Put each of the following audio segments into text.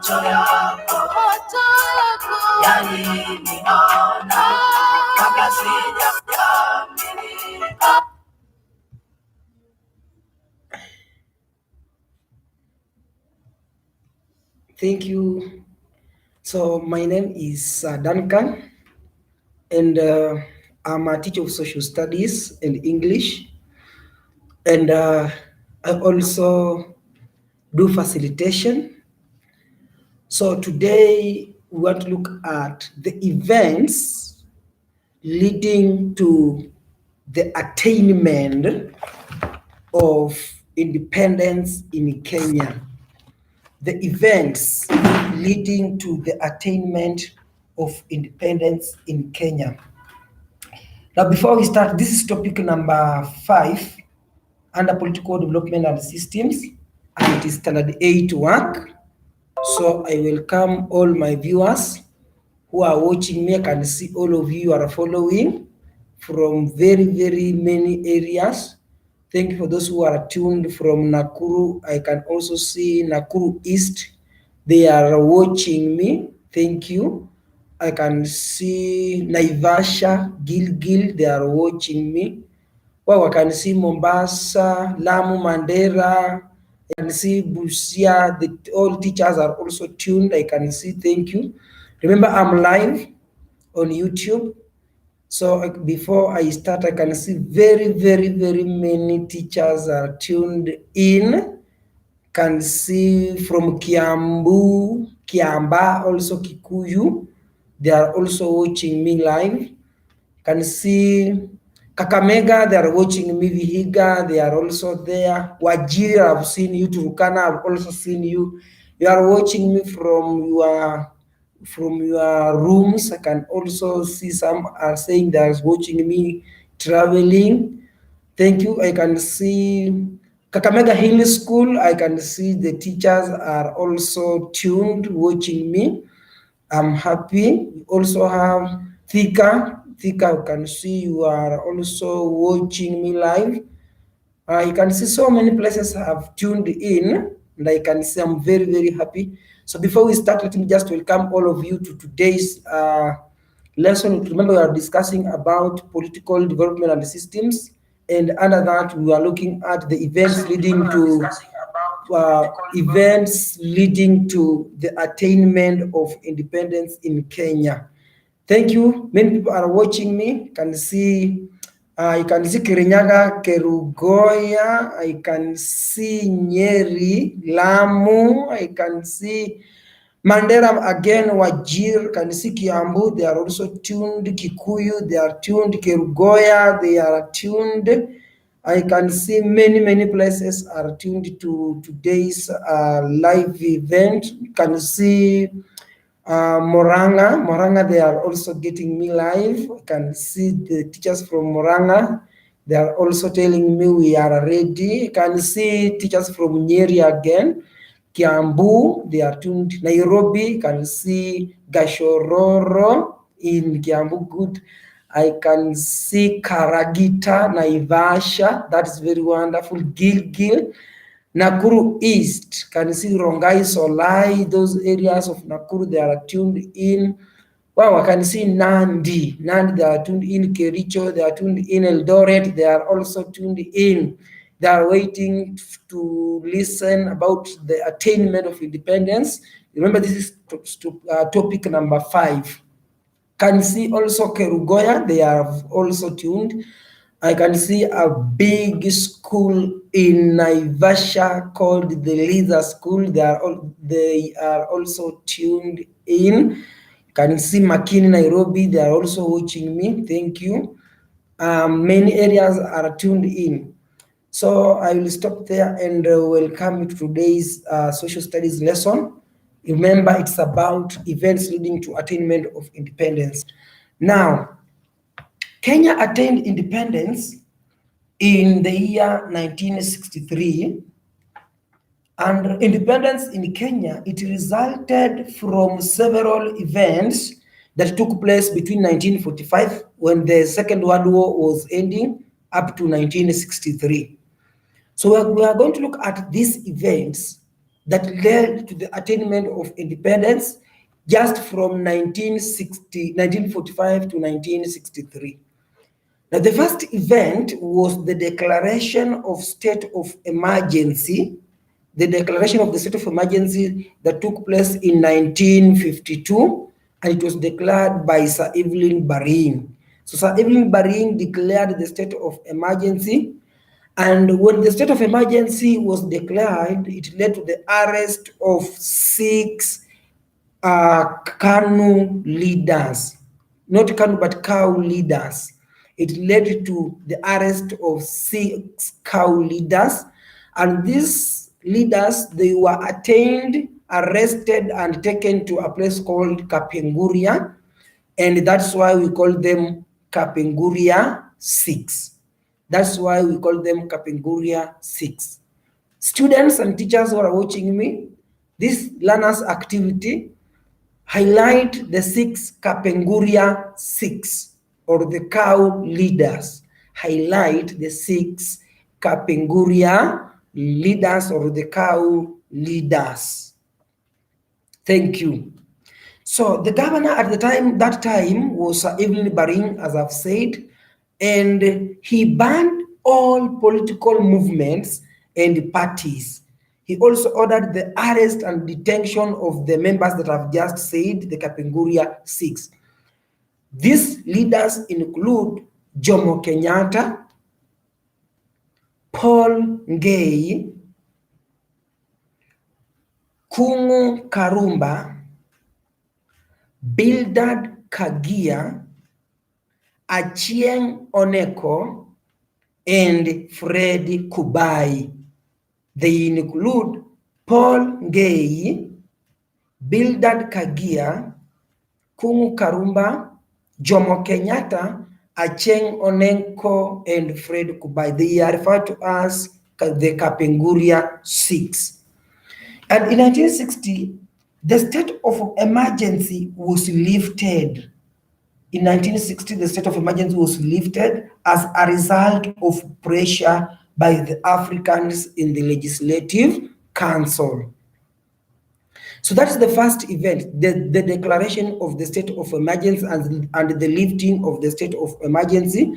Thank you. So my name is Duncan, and I'm a teacher of social studies and English, and I also do facilitation. So today we want to look at the events leading to the attainment of independence in Kenya. The events leading to the attainment of independence in Kenya. Now, before we start, this is topic number 5 under political development and systems, and it is standard 8 work. So I welcome all my viewers who are watching me. I can see all of you are following from very, very many areas. Thank you for those who are tuned from Nakuru. I can also see Nakuru East. They are watching me. Thank you. I can see Naivasha, Gilgil. They are watching me. Wow, I can see Mombasa, Lamu, Mandera. I can see Busia. All teachers are also tuned. I can see. Thank you. Remember, I'm live on YouTube. So before I start, I can see very, very, very many teachers are tuned in. Can see from Kiambu, Kiamba, also Kikuyu. They are also watching me live. Can see Kakamega, they are watching me. Vihiga, they are also there. Wajir, I've seen you. Turkana, I've also seen you. You are watching me from your rooms. I can also see some are saying they are watching me traveling. Thank you. I can see Kakamega Hill School. I can see the teachers are also tuned, watching me. I'm happy. We also have Thika. Thika, you can see you are also watching me live. You can see so many places have tuned in, and I can say I'm very, very happy. So before we start, let me just welcome all of you to today's lesson. Remember, we are discussing about political development and systems, and under that, we are looking at the events leading to the attainment of independence in Kenya. Thank you. Many people are watching me. Can see. I can see Kirinyaga, Kerugoya. I can see Nyeri, Lamu. I can see Mandera again, Wajir. Can see Kiambu. They are also tuned. Kikuyu. They are tuned. Kerugoya. They are tuned. I can see many places are tuned to today's live event. Can see Moranga, they are also getting me live. I can see the teachers from Moranga. They are also telling me we are ready. I can see teachers from Nyeri again. Kiambu, they are tuned. Nairobi, can see Gashororo in Kiambu, good. I can see Karagita, Naivasha, that's very wonderful. Gilgil, Nakuru East, can you see Rongai, Solai, those areas of Nakuru, they are tuned in. Wow, I can see Nandi, they are tuned in. Kericho, they are tuned in. Eldoret, they are also tuned in. They are waiting to listen about the attainment of independence. Remember, this is topic number 5. Can see also Kerugoya, they are also tuned. I can see a big school in Naivasha called the Liza School. They are also tuned in. Can see Makini, Nairobi. They are also watching me. Thank you. Many areas are tuned in. So I will stop there and welcome you to today's social studies lesson. Remember, it's about events leading to attainment of independence. Now, Kenya attained independence in the year 1963, and independence in Kenya, it resulted from several events that took place between 1945, when the Second World War was ending, up to 1963. So we are going to look at these events that led to the attainment of independence just from 1945 to 1963. Now, the first event was the declaration of state of emergency, the declaration of the state of emergency that took place in 1952, and it was declared by Sir Evelyn Baring. So Sir Evelyn Baring declared the state of emergency, and when the state of emergency was declared, it led to the arrest of 6 KANU leaders, not KANU but cow leaders. It led to the arrest of 6 cow leaders, and these leaders, they were attained, arrested, and taken to a place called Kapenguria, and that's why we call them Kapenguria 6. That's why we call them Kapenguria 6. Students and teachers who are watching me, this learners activity highlight the 6 Kapenguria 6, or the cow leaders. Highlight the 6 Kapenguria leaders, or the cow leaders. Thank you. So the governor at that time was Evelyn Baring, as I've said, and he banned all political movements and parties. He also ordered the arrest and detention of the members that I've just said, the Kapenguria 6. These leaders include Jomo Kenyatta, Paul Ngei, Kung'u Karumba, Bildad Kagia, Achieng' Oneko, and Fred Kubai. They include Paul Ngei, Bildad Kagia, Kung'u Karumba, Jomo Kenyatta, Achieng' Oneko, and Fred Kubai. They are referred to as the Kapenguria 6. And in 1960, the state of emergency was lifted. In 1960, the state of emergency was lifted as a result of pressure by the Africans in the Legislative Council. So that's the first event, the declaration of the state of emergency and the lifting of the state of emergency.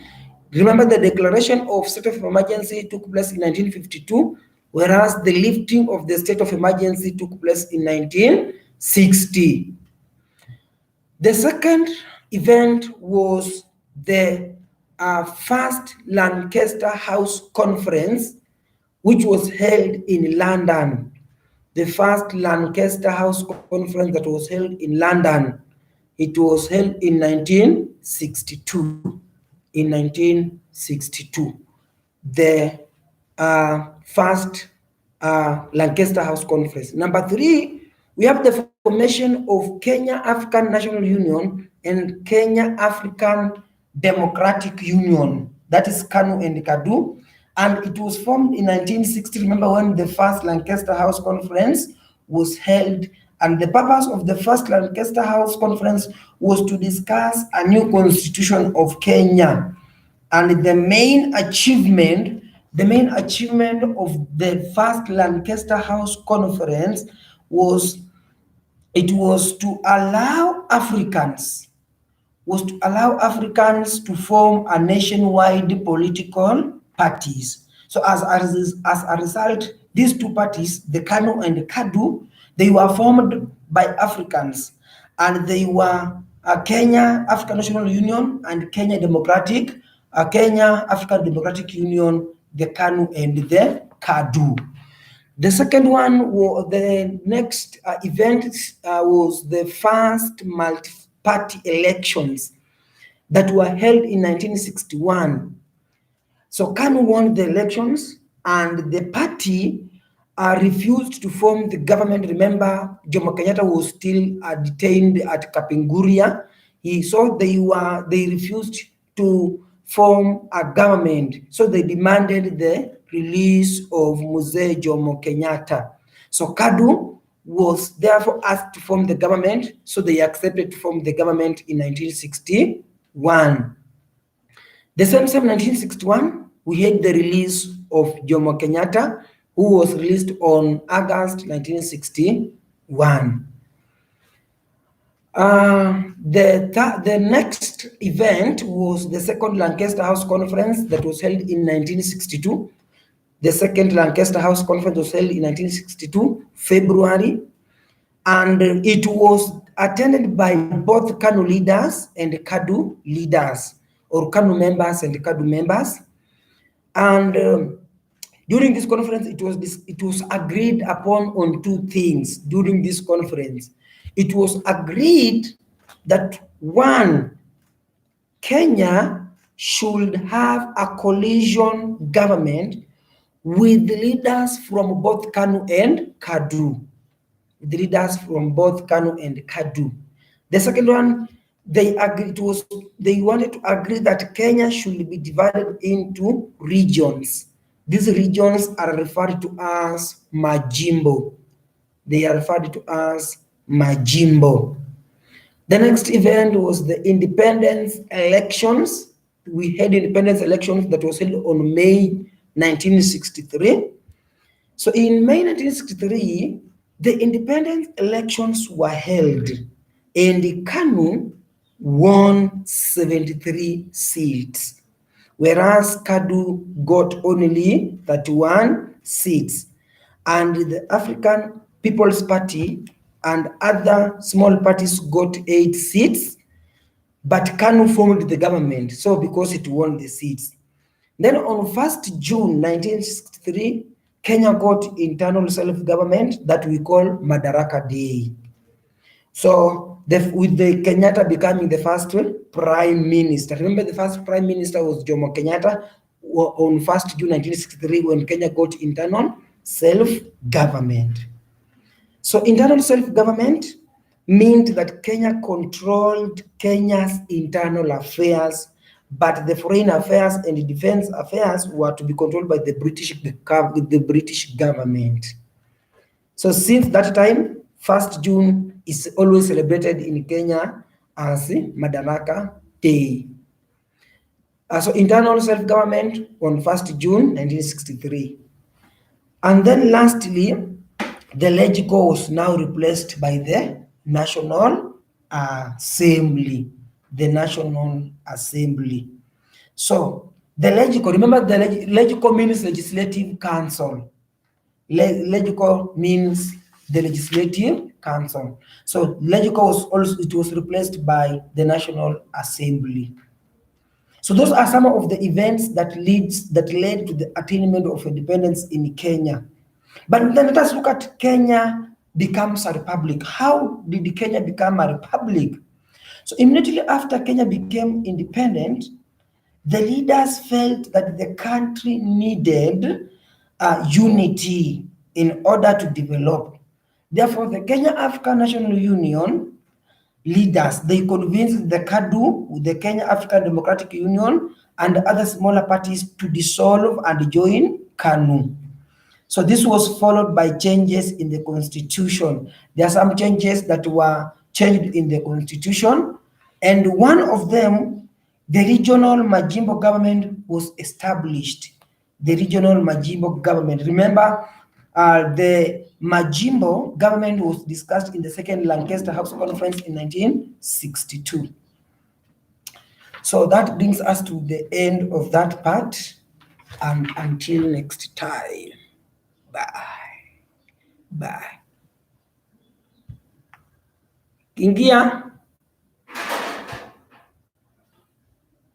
Remember, the declaration of state of emergency took place in 1952, whereas the lifting of the state of emergency took place in 1960. The second event was the first Lancaster House Conference, which was held in London. The first Lancaster House Conference that was held in London. It was held in 1962. In 1962. The first Lancaster House Conference. Number 3, we have the formation of Kenya African National Union and Kenya African Democratic Union. That is KANU and KADU. And it was formed in 1960. Remember when the first Lancaster House Conference was held, and the purpose of the first Lancaster House Conference was to discuss a new constitution of Kenya. And the main achievement of the first Lancaster House Conference was to allow Africans to form a nationwide political parties. So as a result, these two parties, the KANU and the KADU, they were formed by Africans, and they were Kenya African National Union and Kenya African Democratic Union, the KANU and the KADU. The second one, the next event was the first multi-party elections that were held in 1961. So KANU won the elections, and the party refused to form the government. Remember, Jomo Kenyatta was still detained at Kapenguria. They refused to form a government, so they demanded the release of Mzee Jomo Kenyatta. So KADU was therefore asked to form the government, so they accepted to form the government in 1961. The same 1961, we had the release of Jomo Kenyatta, who was released on August 1961. The next event was the Second Lancaster House Conference that was held in 1962. The Second Lancaster House Conference was held in 1962, February, and it was attended by both KANU leaders and KADU leaders, or KANU members and KADU members. And during this conference, it was agreed upon on two things. During this conference, it was agreed that one, Kenya should have a coalition government with leaders from both KANU and KADU. The leaders from both KANU and KADU. The second one, they wanted to agree that Kenya should be divided into regions. These regions are referred to as majimbo. They are referred to as majimbo. The next event was the independence elections. We had independence elections that was held on May 1963. So in May 1963, the independence elections were held, and KANU won 73 seats, whereas KADU got only 31 seats. And the African People's Party and other small parties got 8 seats, but KANU formed the government, so because it won the seats. Then on 1st June 1963, Kenya got internal self-government that we call Madaraka Day. So with the Kenyatta becoming the first prime minister. Remember, the first prime minister was Jomo Kenyatta on 1st June 1963 when Kenya got internal self-government. So internal self-government meant that Kenya controlled Kenya's internal affairs, but the foreign affairs and the defense affairs were to be controlled by the British government. So since that time, 1st June is always celebrated in Kenya as Madaraka Day. So internal self-government on 1st June 1963. And then lastly, the Legico was now replaced by the National Assembly. The National Assembly. So the Legico, remember the Legico means Legislative Council. Legico means the Legislative Council. So Legico was replaced by the National Assembly. So those are some of the events that led to the attainment of independence in Kenya. But then let us look at Kenya becomes a republic. How did Kenya become a republic? So immediately after Kenya became independent, the leaders felt that the country needed unity in order to develop. Therefore, the Kenya African National Union leaders, they convinced the KADU, the Kenya African Democratic Union, and other smaller parties to dissolve and join KANU. So this was followed by changes in the constitution. There are some changes that were changed in the constitution, and one of them, the regional Majimbo government was established. The regional Majimbo government. Remember, the Majimbo government was discussed in the Second Lancaster House Conference in 1962. So that brings us to the end of that part, and until next time. Bye. Bye. Ingia.